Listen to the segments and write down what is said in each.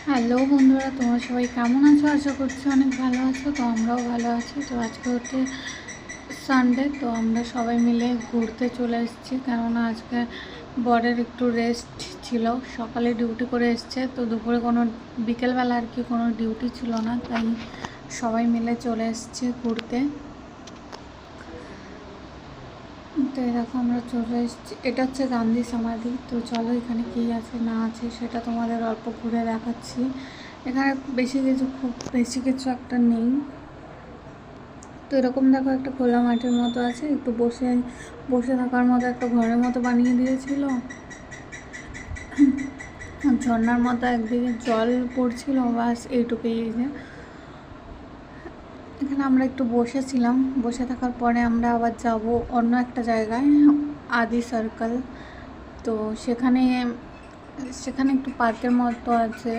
Hello বন্ধুরা, তোমরা সবাই কেমন আছো? আশা করছি অনেক ভালো আছো। তো আমরাও ভালো আছি। তো আজকে হচ্ছে সানডে, তো আমরা সবাই মিলে ঘুরতে চলে এসেছি। কেননা আজকে বরের একটু রেস্ট ছিল, সকালে ডিউটি করে এসছে, তো দুপুরে বিকেলবেলা আর কি কোনো ডিউটি ছিল না, তাই সবাই মিলে চলে এসেছি ঘুরতে। তো এরকম আমরা চলে এসেছি। এটা হচ্ছে গান্ধী সমাধি। তো চলো এখানে কী আছে না আছে সেটা তোমাদের অল্প ঘুরে দেখাচ্ছি। এখানে খুব বেশি কিছু একটা নেই। তো এরকম দেখো, একটা খোলা মাঠের মতো আছে, একটু বসে বসে থাকার মতো একটা ঘরের মতো বানিয়ে দিয়েছিল। ঝর্নার মতো একদিকে জল পড়ছিল, বাস এইটুকুই। যে এখানে আমরা একটু বসেছিলাম, বসে থাকার পরে আমরা আবার যাব অন্য একটা জায়গায়, আদি সার্কেল। তো সেখানে সেখানে একটু পার্কের মতো আছে,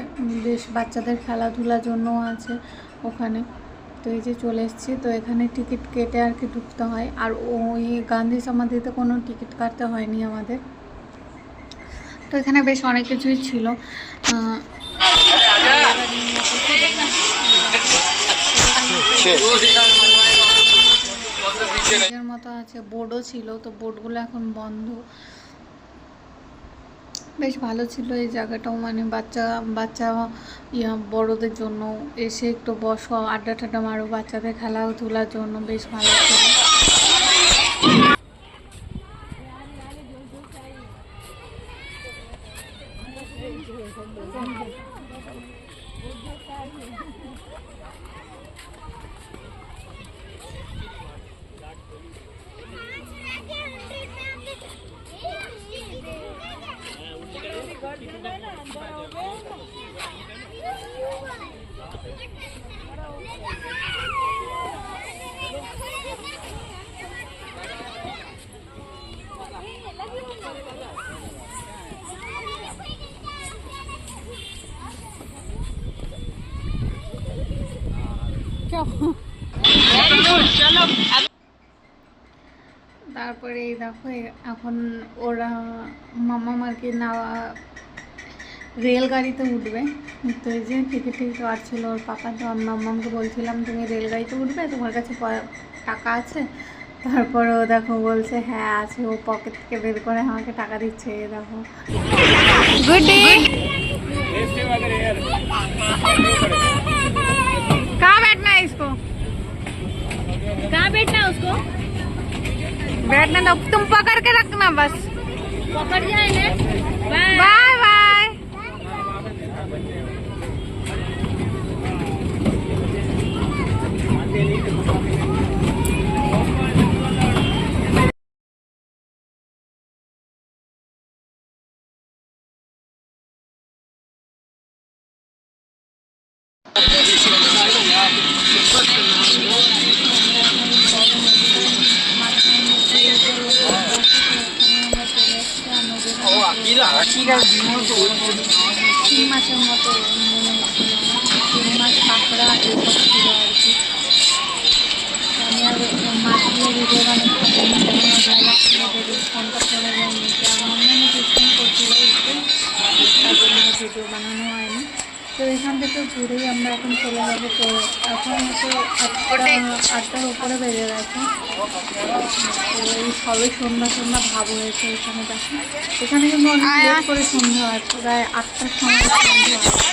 বেশ বাচ্চাদের খেলাধুলার জন্য আছে ওখানে। তো এই যে চলে এসেছি। তো এখানে টিকিট কেটে আর কি ঢুকতে হয়, আর ওই গান্ধী সমাধিতে কোনো টিকিট কাটতে হয়নি আমাদের। তো এখানে বেশ অনেক কিছুই ছিল। মতো আছে, বোর্ডও ছিল, তো বোর্ডগুলো এখন বন্ধ। বেশ ভালো ছিল এই জায়গাটাও, মানে বাচ্চা বড়দের জন্য এসে একটু বসো, আড্ডা টাড্ডা মারো, বাচ্চাদের খেলাধুলার জন্য বেশ ভালো ছিল। তারপরে এই দেখো, এখন ওরা মামা মার্কে নেওয়া রেলগাড়িতে উঠবে। তো এই যে টিকিট কাটছিল ওর পাপা। তো আমি মাম্মামকে বলছিলাম, তুমি রেলগাড়িতে উঠবে, তোমার কাছে টাকা আছে? তারপরে ও দেখো বলছে হ্যাঁ আছে, ও পকেট থেকে বের করে আমাকে টাকা দিচ্ছে। এই দেখো, গুড ডে। कहाँ बैठना है इसको? कहाँ बैठना है उसको? बैठने दो, तुम पकड़ के रखना बस। पकड़ जाए ना। Bye bye. শিং মাছের মতো মনে হচ্ছিল, শিং মাছ, কাঁকড়া এসব ছিল আর কি। আমি আর মাছ দিয়ে ভিডিও ফোনটা চলে যায়নি, এখন অন্যান্য সিস্টেম করছিল একটু, তার জন্য ভিডিও বানানো হয়নি। তো এখান থেকে ঘুরেই আমরা এখন চলে যাবো। তো এখন হয়তো 8টার উপরে বেজে গেছে। তো এই সবে সন্ধ্যা ভাব হয়েছে এখানে। দেখো, এখানে কিন্তু অনেক লেট করে সন্ধ্যা হয়, প্রায় 8টার সময় সন্ধ্যা হয়।